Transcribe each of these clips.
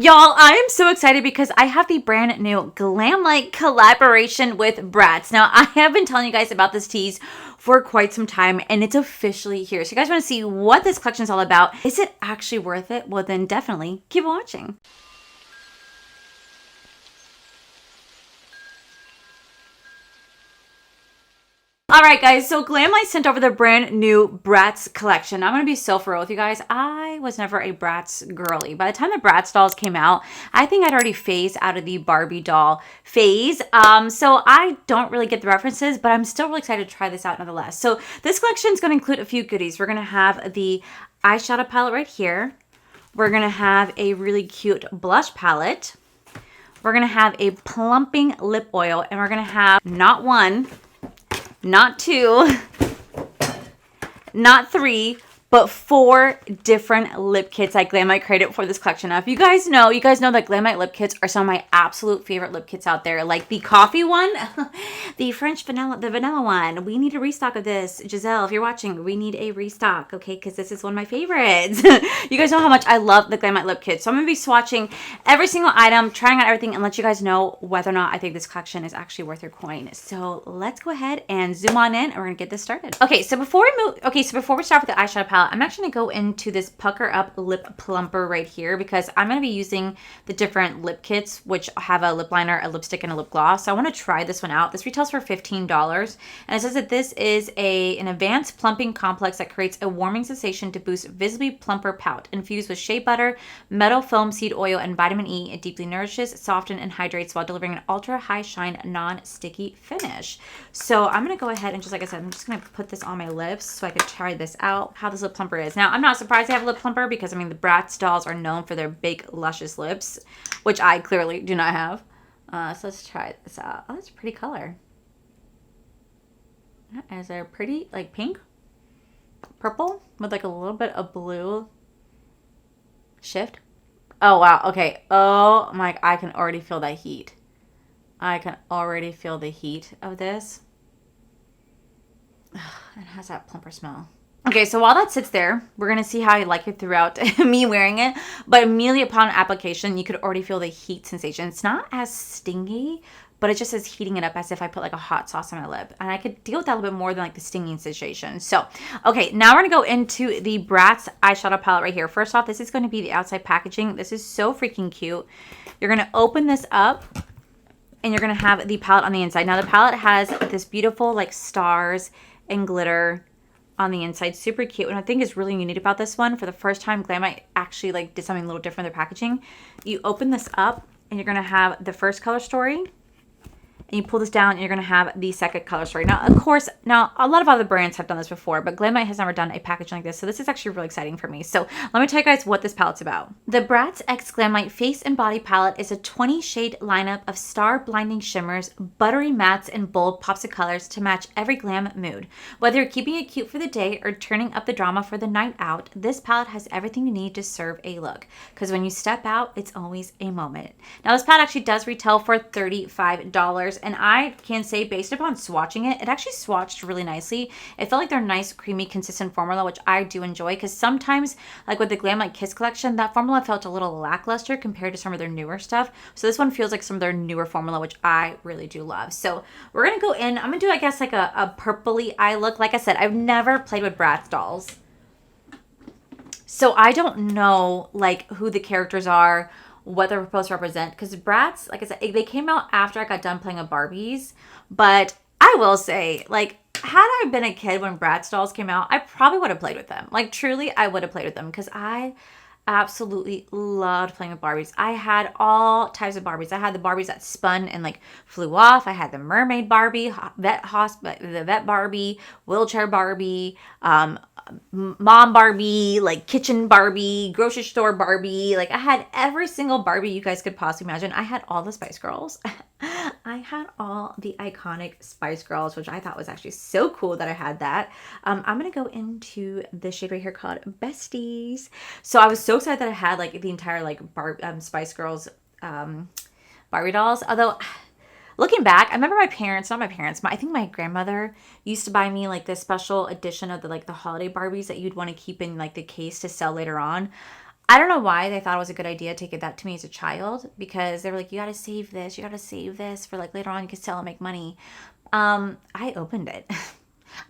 Y'all, I am so excited because I have the brand new Glamlite collaboration with Bratz. Now, I have been telling you guys about this tease for quite some time, and it's officially here. So you guys want to see what this collection is all about? Is it actually worth it? Well, then definitely keep watching. Alright guys, so Glamlite sent over the brand new Bratz collection. I'm going to be so for real with you guys. I was never a Bratz girly. By the time the Bratz dolls came out, I think I'd already phased out of the Barbie doll phase. So I don't really get the references, but I'm still really excited to try this out nonetheless. So this collection is going to include a few goodies. We're going to have the eyeshadow palette right here. We're going to have a really cute blush palette. We're going to have a plumping lip oil, and we're going to have not one, not two, not three, but 4 different lip kits that Glamlite created for this collection. Now, if you guys know that Glamlite lip kits are some of my absolute favorite lip kits out there. Like the coffee one, the French vanilla, the vanilla one. We need a restock of this. Giselle, if you're watching, we need a restock, okay? Because this is one of my favorites. You guys know how much I love the Glamlite lip kits. So I'm going to be swatching every single item, trying out everything, and let you guys know whether or not I think this collection is actually worth your coin. So let's go ahead and zoom on in, and we're going to get this started. Okay, so before we start with the eyeshadow palette, I'm actually going to go into this Pucker Up Lip Plumper right here because I'm going to be using the different lip kits, which have a lip liner, a lipstick, and a lip gloss. So I want to try this one out. This retails for $15, and it says that this is an advanced plumping complex that creates a warming sensation to boost visibly plumper pout. Infused with shea butter, metal foam seed oil, and vitamin E, it deeply nourishes, softens, and hydrates while delivering an ultra high shine, non-sticky finish. So I'm going to go ahead and just like I said, I'm just going to put this on my lips so I can try this out, how this lip plumper is. Now, I'm not surprised they have a lip plumper because, I mean, the Bratz dolls are known for their big, luscious lips, which I clearly do not have. So let's try this out. Oh, that's a pretty color. Is there pretty, like, pink, purple, with, like, a little bit of blue shift? Oh, wow. Okay. Oh, my, I can already feel that heat. I can already feel the heat of this. It has that plumper smell. Okay, so while that sits there, we're going to see how I like it throughout me wearing it. But immediately upon application, you could already feel the heat sensation. It's not as stingy, but it just is heating it up as if I put like a hot sauce on my lip. And I could deal with that a little bit more than like the stinging sensation. So, okay, now we're going to go into the Bratz eyeshadow palette right here. First off, this is going to be the outside packaging. This is so freaking cute. You're going to open this up, and you're going to have the palette on the inside. Now, the palette has this beautiful like stars and glitter on the inside. Super cute. And I think is really unique about this one, for the first time Glamlite actually like did something a little different in their packaging. You open this up and you're going to have the first color story, and you pull this down and you're going to have the second color story. Now, of course, a lot of other brands have done this before, but Glamlite has never done a packaging like this, so this is actually really exciting for me. So let me tell you guys what this palette's about. The Bratz X Glamlite Face and Body Palette is a 20-shade lineup of star-blinding shimmers, buttery mattes, and bold pops of colors to match every glam mood. Whether you're keeping it cute for the day or turning up the drama for the night out, this palette has everything you need to serve a look. Because when you step out, it's always a moment. Now, this palette actually does retail for $35. And I can say, based upon swatching it, it actually swatched really nicely. It felt like their nice, creamy, consistent formula, which I do enjoy, because sometimes, like with the Glamlite Kiss collection, that formula felt a little lackluster compared to some of their newer stuff. So this one feels like some of their newer formula, which I really do love. So we're going to go in. I'm going to do, I guess, like a purpley eye look. Like I said, I've never played with Bratz dolls, so I don't know, like, who the characters are, what they're supposed to represent, because Bratz, like I said, they came out after I got done playing with Barbies. But I will say, like, had I been a kid when Bratz dolls came out, I probably would have played with them. Like, truly, I would have played with them, because I absolutely loved playing with Barbies. I had all types of Barbies. I had the Barbies that spun and like flew off. I had the mermaid Barbie, the vet Barbie, wheelchair Barbie, mom Barbie, like kitchen Barbie, grocery store Barbie. Like, I had every single Barbie you guys could possibly imagine. I had all the Spice Girls. I had all the iconic Spice Girls, which I thought was actually so cool that I had that. I'm going to go into the shade right here called Besties. So I was so excited that I had like the entire like Spice Girls Barbie dolls. Although, looking back, I remember my parents, not my parents, I think my grandmother used to buy me like this special edition of the holiday Barbies that you'd want to keep in like the case to sell later on. I don't know why they thought it was a good idea to give that to me as a child, because they were like, you gotta save this, you gotta save this for like later on you can sell and make money. I opened it.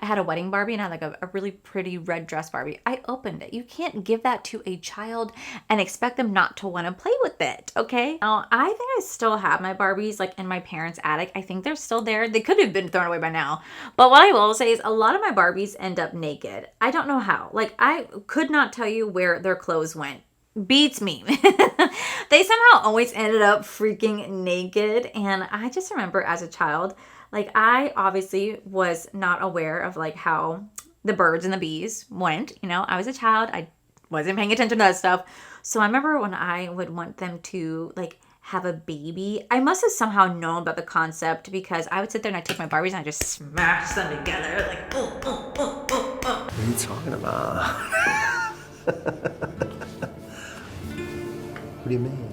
I had a wedding Barbie and I had like a really pretty red dress Barbie. I opened it. You can't give that to a child and expect them not to want to play with it, okay? Now, I think I still have my Barbies like in my parents' attic. I think they're still there. They could have been thrown away by now. But what I will say is a lot of my Barbies end up naked. I don't know how. Like, I could not tell you where their clothes went. Beats me. They somehow always ended up freaking naked. And I just remember as a child, like, I obviously was not aware of like how the birds and the bees went. You know, I was a child. I wasn't paying attention to that stuff. So I remember when I would want them to like have a baby, I must have somehow known about the concept, because I would sit there and I'd take my Barbies and I just smash them together. Like, oh, oh, oh, oh, oh. What are you talking about? What do you mean?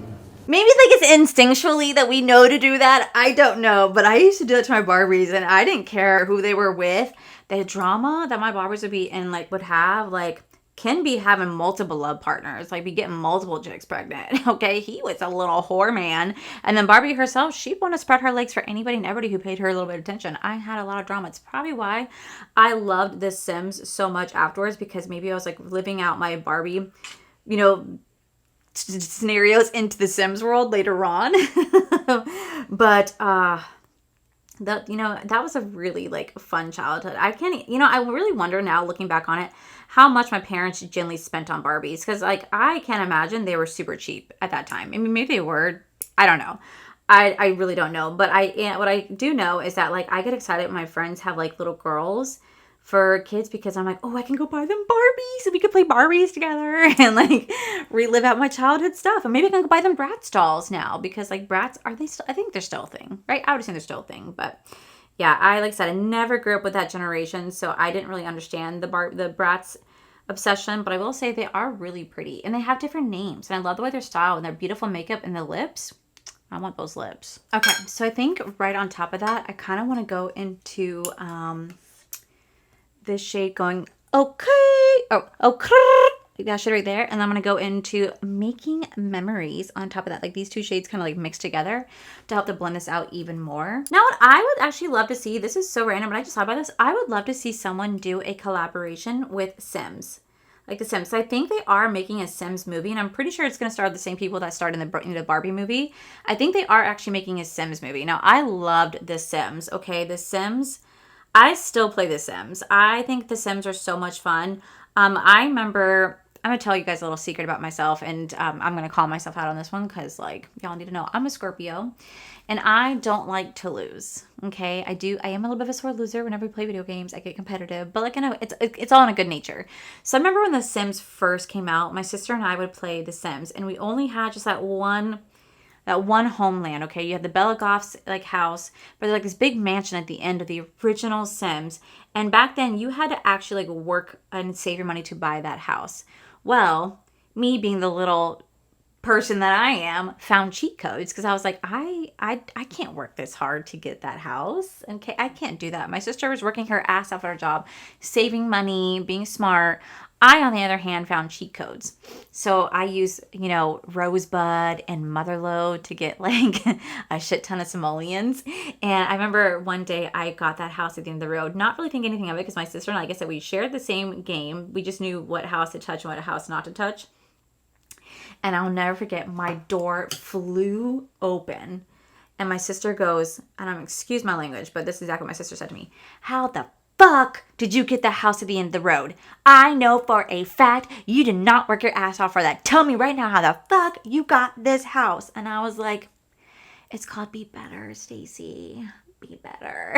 Maybe like it's instinctually that we know to do that. I don't know. But I used to do that to my Barbies and I didn't care who they were with. The drama that my Barbies would be in, like, would have, like, can be having multiple love partners, like be getting multiple chicks pregnant. Okay, he was a little whore man. And then Barbie herself, she'd want to spread her legs for anybody and everybody who paid her a little bit of attention. I had a lot of drama. It's probably why I loved The Sims so much afterwards, because maybe I was like living out my Barbie, you know, scenarios into the Sims world later on. But that, you know, that was a really like fun childhood. I can't, you know, I really wonder now looking back on it how much my parents generally spent on Barbies, because like I can't imagine they were super cheap at that time. I mean, maybe they were, I don't know. I really don't know. But what I do know is that like I get excited when my friends have like little girls for kids, because I'm like, oh, I can go buy them Barbies and we could play Barbies together and like relive out my childhood stuff. And maybe I can go buy them Bratz dolls now, because like Bratz, are they still, I think they're still a thing, right? I would assume they're still a thing. But yeah, like I said, I never grew up with that generation, so I didn't really understand the Bratz obsession. But I will say they are really pretty and they have different names, and I love the way they're styled and their beautiful makeup and the lips. I want those lips. Okay, so I think right on top of that, I kind of want to go into this shade going, okay. Oh, okay. That shade right there. And I'm going to go into Making Memories on top of that. Like these two shades kind of like mixed together to help to blend this out even more. Now, what I would actually love to see, this is so random, but I just thought about this. I would love to see someone do a collaboration with Sims. Like the Sims. So I think they are making a Sims movie, and I'm pretty sure it's going to star the same people that starred in the Barbie movie. I think they are actually making a Sims movie. Now, I loved The Sims, okay? The Sims, I still play The Sims. I think The Sims are so much fun. I remember, I'm going to tell you guys a little secret about myself, and I'm going to call myself out on this one because, like, y'all need to know. I'm a Scorpio, and I don't like to lose, okay? I am a little bit of a sore loser whenever we play video games. I get competitive, but, like, I know it's all in a good nature. So I remember when The Sims first came out, my sister and I would play The Sims, and we only had just that one homeland, okay? You have the Bella Goth's like house, but there's like this big mansion at the end of the original Sims. And back then you had to actually like work and save your money to buy that house. Well, me being the little person that I am, found cheat codes, because I was like, I can't work this hard to get that house. Okay, I can't do that. My sister was working her ass off at her job, saving money, being smart. I, on the other hand, found cheat codes. So I use, you know, Rosebud and Motherlode to get like a shit ton of simoleons. And I remember one day I got that house at the end of the road, not really thinking anything of it, because my sister and I, like I said, we shared the same game. We just knew what house to touch and what house not to touch. And I'll never forget, my door flew open. And my sister goes, and I'm, excuse my language, but this is exactly what my sister said to me. How the fuck did you get the house at the end of the road? I know for a fact you did not work your ass off for that. Tell me right now how the fuck you got this house. And I was like, it's called Be Better, Stacy. Be better.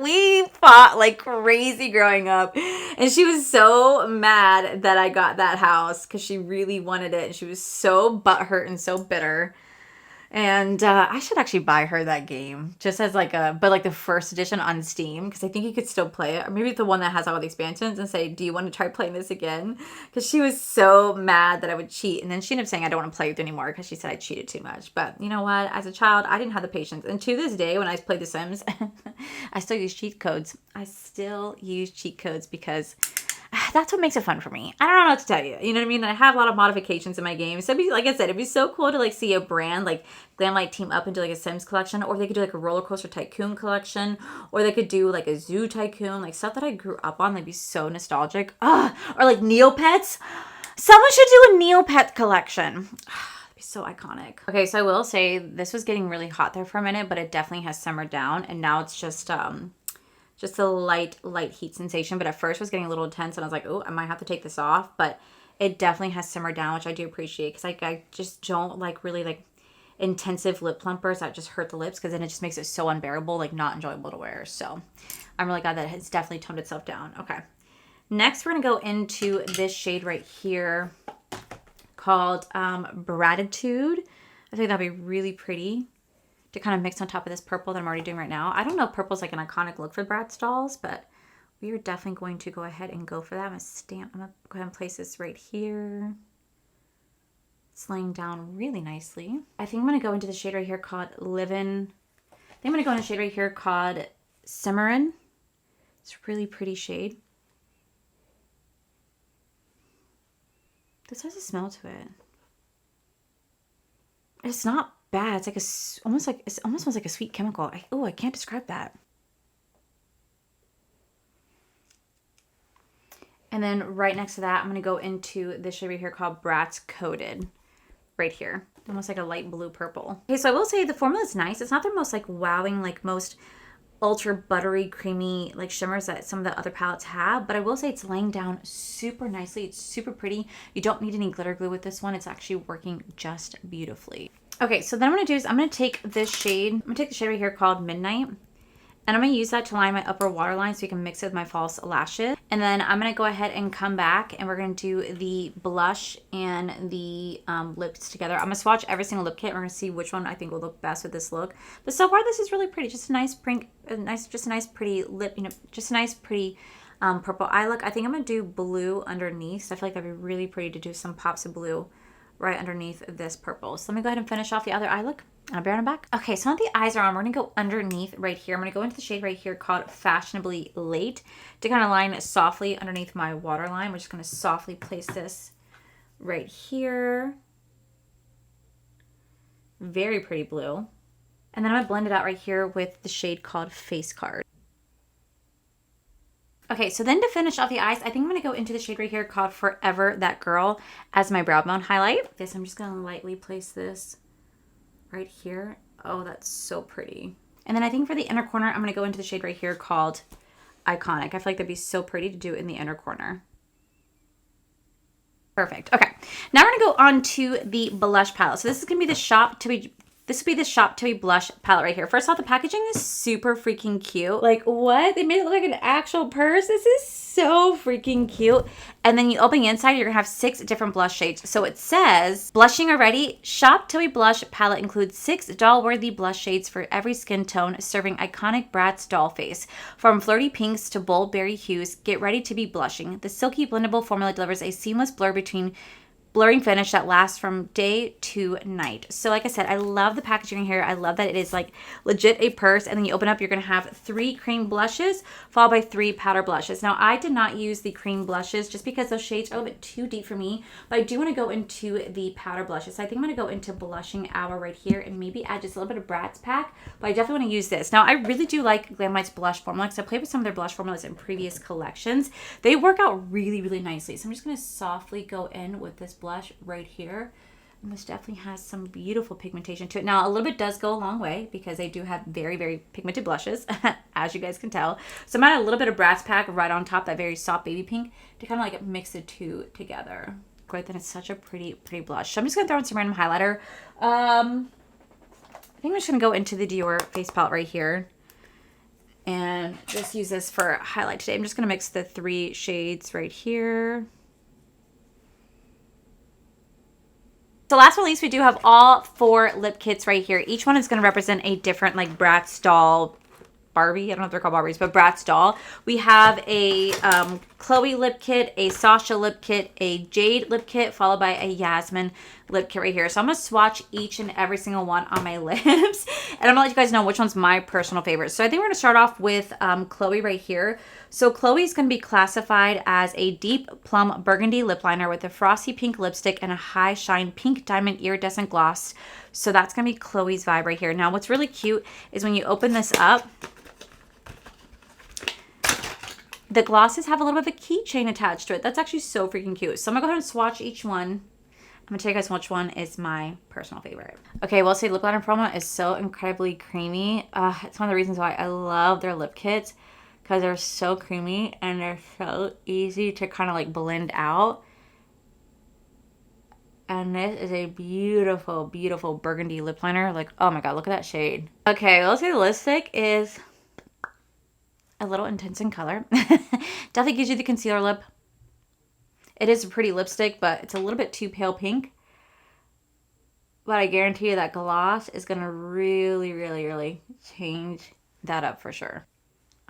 We fought like crazy growing up, and she was so mad that I got that house because she really wanted it, and she was so butthurt and so bitter. And I should actually buy her that game, just as like the first edition on Steam, because I think you could still play it. Or maybe the one that has all the expansions, and say, do you want to try playing this again? Because she was so mad that I would cheat. And then she ended up saying I don't want to play with it anymore because she said I cheated too much. But you know what? As a child, I didn't have the patience. And to this day, when I play The Sims, I still use cheat codes. Because that's what makes it fun for me. I don't know what to tell you. You know what I mean? I have a lot of modifications in my game. So it'd be, like I said, it'd be so cool to like see a brand like Glamlite team up into like a Sims collection, or they could do like a roller coaster tycoon collection, or they could do like a zoo tycoon, like stuff that I grew up on. That'd be so nostalgic. Or like Neopets. Someone should do a Neopet collection. So iconic. Okay, so I will say this was getting really hot there for a minute, but it definitely has simmered down, and now it's just a light heat sensation. But at first it was getting a little intense, and I was like, oh, I might have to take this off. But it definitely has simmered down, which I do appreciate, because I just don't like really like intensive lip plumpers that just hurt the lips, because then it just makes it so unbearable, like not enjoyable to wear. So I'm really glad that it's definitely toned itself down. Okay, next we're gonna go into this shade right here called Bratitude. I think that'd be really pretty to kind of mix on top of this purple that I'm already doing right now. I don't know if purple's like an iconic look for Bratz dolls, but we are definitely going to go ahead and go for that. I'm gonna go ahead and place this right here. It's laying down really nicely. I think I'm gonna go into the shade right here called Livin'. I think I'm gonna go into a shade right here called Simmerin'. It's a really pretty shade. This has a smell to it. It's not bad. It's like it almost smells like a sweet chemical. I can't describe that. And then right next to that, I'm gonna go into this shade right here called Bratz Coated. Right here, almost like a light blue purple. Okay, so I will say the formula is nice. It's not their most like wowing, like most ultra buttery creamy like shimmers that some of the other palettes have, but I will say it's laying down super nicely. It's super pretty. You don't need any glitter glue with this one. It's actually working just beautifully. Okay, so then I'm gonna take this shade. I'm gonna take the shade right here called Midnight, and I'm gonna use that to line my upper waterline so you can mix it with my false lashes. And then I'm gonna go ahead and come back, and we're gonna do the blush and the lips together. I'm gonna swatch every single lip kit, and we're gonna see which one I think will look best with this look. But so far, this is really pretty. Just a nice just a nice pretty lip, just a nice pretty purple eye look. I think I'm gonna do blue underneath. So I feel like that'd be really pretty to do some pops of blue right underneath this purple. So let me go ahead and finish off the other eye look. I'll be right back. Okay, so now the eyes are on, we're gonna go underneath right here. I'm gonna go into the shade right here called Fashionably Late to kind of line softly underneath my waterline. We're just gonna softly place this right here. Very pretty blue. And then I'm gonna blend it out right here with the shade called Face Card. Okay, so then to finish off the eyes, I think I'm gonna go into the shade right here called Forever That Girl as my brow bone highlight. This, I'm just gonna lightly place this right here. Oh, that's so pretty. And then I think for the inner corner, I'm gonna go into the shade right here called Iconic. I feel like that'd be so pretty to do in the inner corner. Perfect. Okay, now we're gonna go on to the blush palette. So this is gonna be the Shop Tilly blush palette right here. First off, the packaging is super freaking cute. Like, what? They made it look like an actual purse. This is so freaking cute. And then you open the inside, you're gonna have 6 different blush shades. So it says, blushing already? Shop Tilly blush palette includes 6 doll-worthy blush shades for every skin tone, serving iconic Bratz doll face. From flirty pinks to bold berry hues, get ready to be blushing. The silky blendable formula delivers a seamless blurring finish that lasts from day to night. So like I said, I love the packaging here. I love that it is like legit a purse, and then you open up, you're gonna have 3 cream blushes followed by 3 powder blushes. Now I did not use the cream blushes just because those shades are a little bit too deep for me, but I do want to go into the powder blushes. So I think I'm gonna go into Blushing Hour right here and maybe add just a little bit of Bratz pack, but I definitely want to use this. Now I really do like Glamlite's blush formula because I played with some of their blush formulas in previous collections. They work out really, really nicely. So I'm just gonna softly go in with this blush right here, and this definitely has some beautiful pigmentation to it. Now a little bit does go a long way because they do have very, very pigmented blushes as you guys can tell. So I'm gonna add a little bit of Bratz pack right on top, that very soft baby pink, to kind of like mix the two together. Great, then it's such a pretty blush. So I'm just gonna throw in some random highlighter. I think I'm just gonna go into the Dior face palette right here and just use this for highlight today. I'm just gonna mix the 3 shades right here. So last but not least, we do have all 4 lip kits right here. Each one is going to represent a different like Bratz doll Barbie. I don't know if they're called Barbies, but Bratz doll. We have a Chloe lip kit, a Sasha lip kit, a Jade lip kit, followed by a Yasmin lip kit right here. So I'm going to swatch each and every single one on my lips. And I'm going to let you guys know which one's my personal favorite. So I think we're going to start off with Chloe right here. So Chloe's going to be classified as a deep plum burgundy lip liner with a frosty pink lipstick and a high shine pink diamond iridescent gloss. So that's going to be Chloe's vibe right here. Now what's really cute is when you open this up, the glosses have a little bit of a keychain attached to it. That's actually so freaking cute. So I'm going to go ahead and swatch each one. I'm going to tell you guys which one is my personal favorite. Okay, well, say lip liner promo is so incredibly creamy. It's one of the reasons why I love their lip kits, because they're so creamy and they're so easy to kind of like blend out. And this is a beautiful, beautiful burgundy lip liner. Like, oh my God, look at that shade. Okay, let's say the lipstick is a little intense in color. Definitely gives you the concealer lip. It is a pretty lipstick, but it's a little bit too pale pink. But I guarantee you that gloss is going to really, really, really change that up for sure.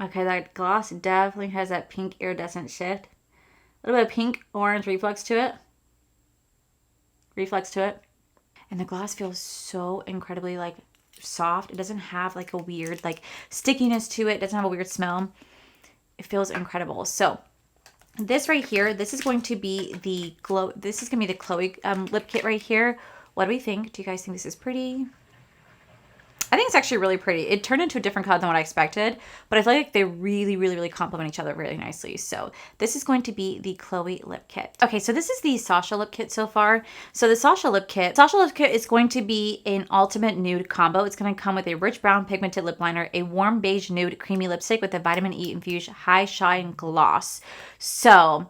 Okay, that gloss definitely has that pink iridescent shift. A little bit of pink orange reflex to it. And the gloss feels so incredibly like soft. It doesn't have like a weird like stickiness to it. It doesn't have a weird smell. It feels incredible. So this right here, this is going to be the glow. This is going to be the Chloe lip kit right here. What do we think? Do you guys think this is pretty? I think it's actually really pretty. It turned into a different color than what I expected, but I feel like they really, really, really complement each other really nicely. So this is going to be the Chloe lip kit. Okay, so this is the Sasha lip kit so far. So the Sasha lip kit is going to be an ultimate nude combo. It's going to come with a rich brown pigmented lip liner, a warm beige nude creamy lipstick with a vitamin E infused high shine gloss. So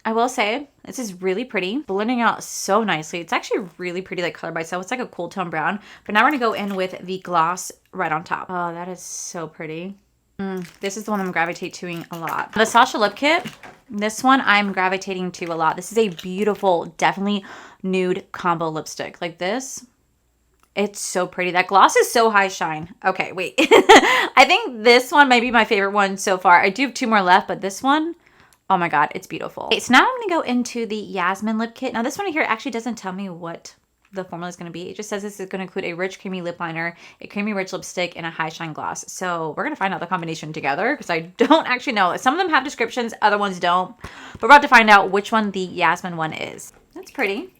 I will say this is really pretty, blending out so nicely. It's actually really pretty like color by itself. It's like a cool tone brown. But now we're gonna go in with the gloss right on top. Oh, that is so pretty. This is the one I'm gravitating to a lot. The Sasha lip kit, this one I'm gravitating to a lot. This is a beautiful, definitely nude combo lipstick. Like this, it's so pretty. That gloss is so high shine. Okay, wait. I think this one might be my favorite one so far. I do have 2 more left, but this one, oh my God, it's beautiful. Okay, so now I'm going to go into the Yasmin lip kit. Now this one here actually doesn't tell me what the formula is going to be. It just says this is going to include a rich creamy lip liner, a creamy rich lipstick, and a high shine gloss. So we're going to find out the combination together because I don't actually know. Some of them have descriptions, other ones don't. But we're about to find out which one the Yasmin one is. That's pretty.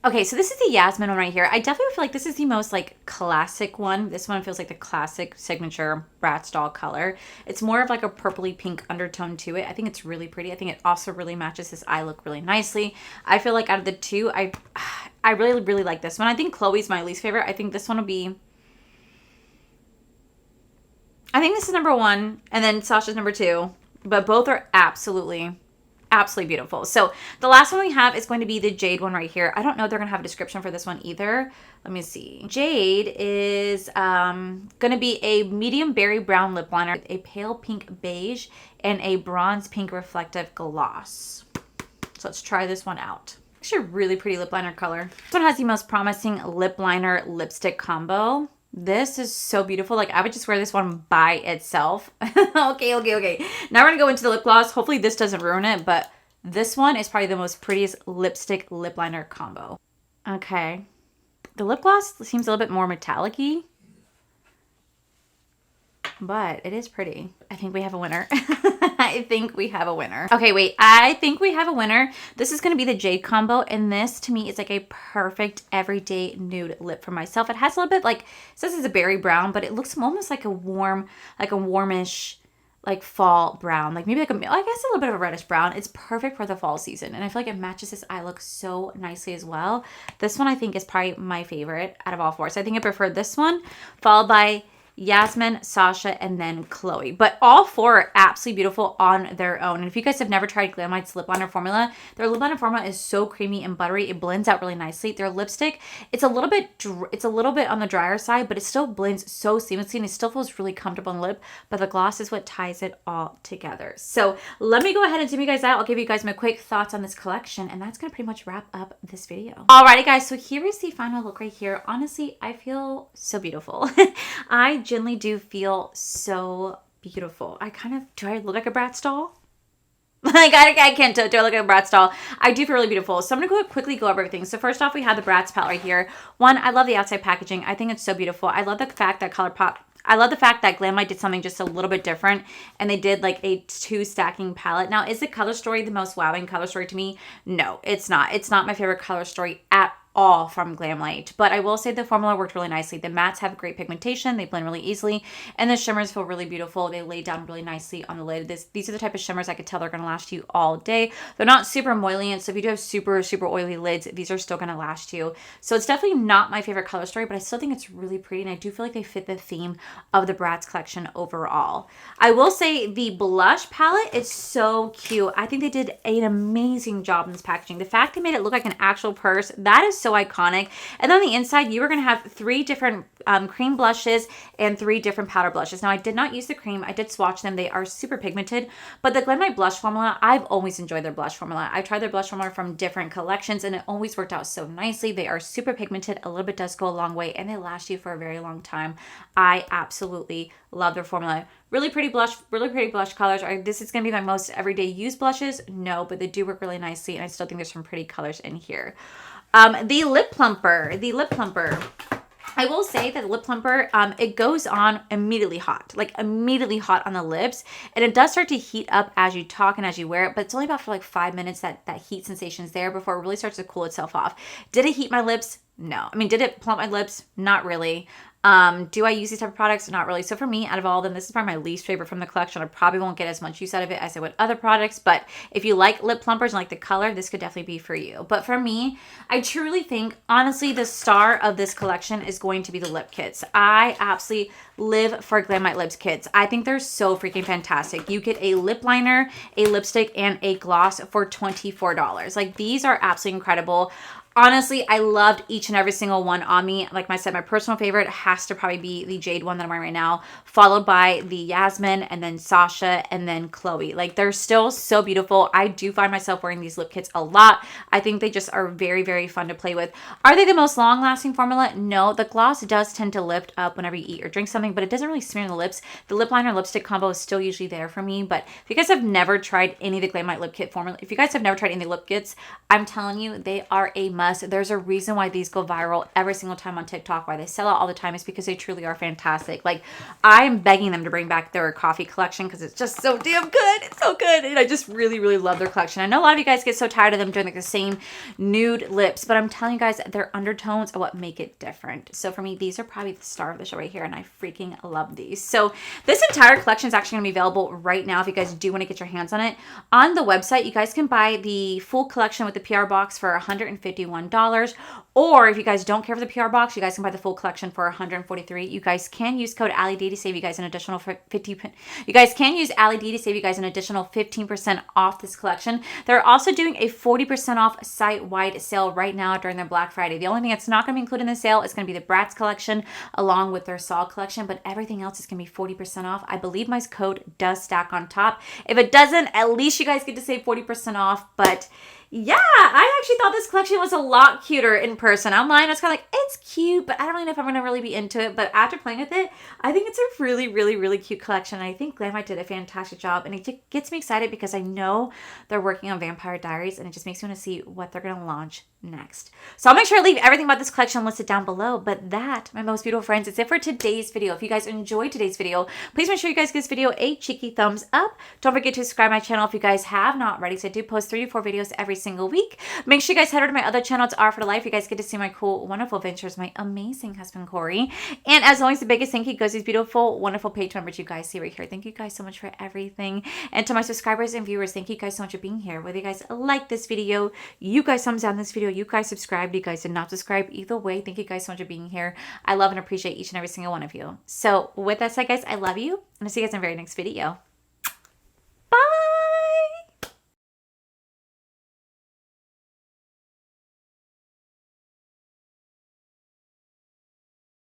Okay, so this is the Yasmin one right here. I definitely feel like this is the most like classic one. This one feels like the classic signature Bratz doll color. It's more of like a purpley pink undertone to it. I think it's really pretty. I think it also really matches this eye look really nicely. I feel like out of the two, I really, really like this one. I think Chloe's my least favorite. I think this one will be, I think this is number 1 and then Sasha's number 2, but both are absolutely beautiful. So the last one we have is going to be the Jade one right here. I don't know if they're going to have a description for this one either. Let me see. Jade is going to be a medium berry brown lip liner, a pale pink beige, and a bronze pink reflective gloss. So let's try this one out. Actually a really pretty lip liner color. This one has the most promising lip liner lipstick combo. This is so beautiful. Like I would just wear this one by itself. Okay. Now we're gonna go into the lip gloss. Hopefully this doesn't ruin it, but this one is probably the most prettiest lipstick lip liner combo. Okay. The lip gloss seems a little bit more metallic-y, but it is pretty. I think we have a winner. I think we have a winner. Okay, wait. I think we have a winner. This is going to be the Jade combo, and this to me is like a perfect everyday nude lip for myself. It has a little bit like, it says it's a berry brown, but it looks almost like a warmish, like fall brown. Like maybe like I guess a little bit of a reddish brown. It's perfect for the fall season, and I feel like it matches this eye look so nicely as well. This one I think is probably my favorite out of all 4. So I think I prefer this one, followed by Yasmin, Sasha, and then Chloe. But all 4 are absolutely beautiful on their own. And if you guys have never tried Glamlite's lip liner formula, their lip liner formula is so creamy and buttery. It blends out really nicely. Their lipstick, it's a little bit on the drier side, but it still blends so seamlessly and it still feels really comfortable on the lip. But the gloss is what ties it all together. So let me go ahead and zoom you guys out. I'll give you guys my quick thoughts on this collection, and that's gonna pretty much wrap up this video. Alrighty guys, so here is the final look right here. Honestly, I feel so beautiful. I genuinely do feel so beautiful. Do I look like a Bratz doll? Like, I can't do I look at a Bratz doll. I do feel really beautiful. So I'm going to quickly go over everything. So first off, we have the Bratz palette right here. One, I love the outside packaging. I think it's so beautiful. I love the fact that ColourPop, I love the fact that Glamlite did something just a little bit different, and they did like a 2 stacking palette. Now, is the color story the most wowing color story to me? No, it's not. It's not my favorite color story at all from Glamlite, but I will say the formula worked really nicely. The mattes have great pigmentation, they blend really easily, and the shimmers feel really beautiful. They lay down really nicely on the lid. These are the type of shimmers I could tell they're going to last you all day. They're not super emollient, so if you do have super oily lids, these are still going to last you. So it's definitely not my favorite color story, but I still think it's really pretty, and I do feel like they fit the theme of the Bratz collection overall. I will say the blush palette is so cute. I think they did an amazing job in this packaging. The fact they made it look like an actual purse, that is so iconic. And then on the inside, you are going to have 3 different cream blushes and 3 different powder blushes. Now, I did not use the cream. I did swatch them. They are super pigmented, but the Glamlite blush formula, I've always enjoyed their blush formula. I've tried their blush formula from different collections, and it always worked out so nicely. They are super pigmented. A little bit does go a long way, and they last you for a very long time. I absolutely love their formula. Really pretty blush colors. This is going to be my most everyday use blushes? No, but they do work really nicely, and I still think there's some pretty colors in here. The lip plumper. I will say that the lip plumper, it goes on immediately hot, like immediately hot on the lips. And it does start to heat up as you talk and as you wear it, but it's only about for like 5 minutes that heat sensation is there before it really starts to cool itself off. Did it heat my lips? No. I mean, did it plump my lips? Not really. Do I use these type of products? Not really. So for me, out of all of them, this is probably my least favorite from the collection. I probably won't get as much use out of it as I would other products, but if you like lip plumpers and like the color, this could definitely be for you. But for me, I truly think, honestly, the star of this collection is going to be the lip kits. I absolutely live for Glamlite lips kits. I think they're so freaking fantastic. You get a lip liner, a lipstick, and a gloss for $24. Like, these are absolutely incredible. Honestly, I loved each and every single one on me. Like I said, my personal favorite has to probably be the Jade one that I'm wearing right now, followed by the Yasmin, and then Sasha, and then Chloe. Like, they're still so beautiful. I do find myself wearing these lip kits a lot. I think they just are very, very fun to play with. Are they the most long-lasting formula? No. The gloss does tend to lift up whenever you eat or drink something, but it doesn't really smear on the lips. The lip liner lipstick combo is still usually there for me, but if you guys have never tried any of the Glamlite lip kit formula, if you guys have never tried any of the lip kits, I'm telling you, they are a must. There's a reason why these go viral every single time on TikTok, why they sell out all the time, is because they truly are fantastic. Like, I'm begging them to bring back their coffee collection because it's just so damn good. It's so good. And I just really, really love their collection. I know a lot of you guys get so tired of them doing like the same nude lips, but I'm telling you guys, their undertones are what make it different. So for me, these are probably the star of the show right here, and I freaking love these. So this entire collection is actually going to be available right now if you guys do want to get your hands on it. On the website, you guys can buy the full collection with the P.O Box for $151. Or if you guys don't care for the P.O Box, you guys can buy the full collection for $143. You guys can use code Allie D to save you guys an additional 50. You guys can use Allie D to save you guys an additional 15% off this collection. They're also doing a 40% off site-wide sale right now during their Black Friday. The only thing that's not going to be included in the sale is going to be the Bratz collection along with their Sol collection, but everything else is going to be 40% off. I believe my code does stack on top. If it doesn't, at least you guys get to save 40% off. But yeah, I actually thought this collection was a lot cuter in person. Online, I was kind of like, it's cute, but I don't really know if I'm going to really be into it. But after playing with it, I think it's a really, really, really cute collection. I think Glamlite did a fantastic job, and it gets me excited because I know they're working on Vampire Diaries, and it just makes me want to see what they're going to launch next. So I'll make sure to leave everything about this collection listed down below. But that, my most beautiful friends, is it for today's video. If you guys enjoyed today's video, please make sure you guys give this video a cheeky thumbs up. Don't forget to subscribe to my channel if you guys have not already, so I do post 3 to 4 videos every single week. Make sure you guys head over to my other channel. It's R for the Life. You guys get to see my cool, wonderful adventures, my amazing husband, Corey. And as always, the biggest thank you goes to these beautiful, wonderful page members you guys see right here. Thank you guys so much for everything. And to my subscribers and viewers, thank you guys so much for being here. Whether you guys like this video, you guys thumbs down this video, you guys subscribe, you guys did not subscribe, either way, thank you guys so much for being here. I love and appreciate each and every single one of you. So with that said, guys, I love you, and I'll see you guys in the very next video.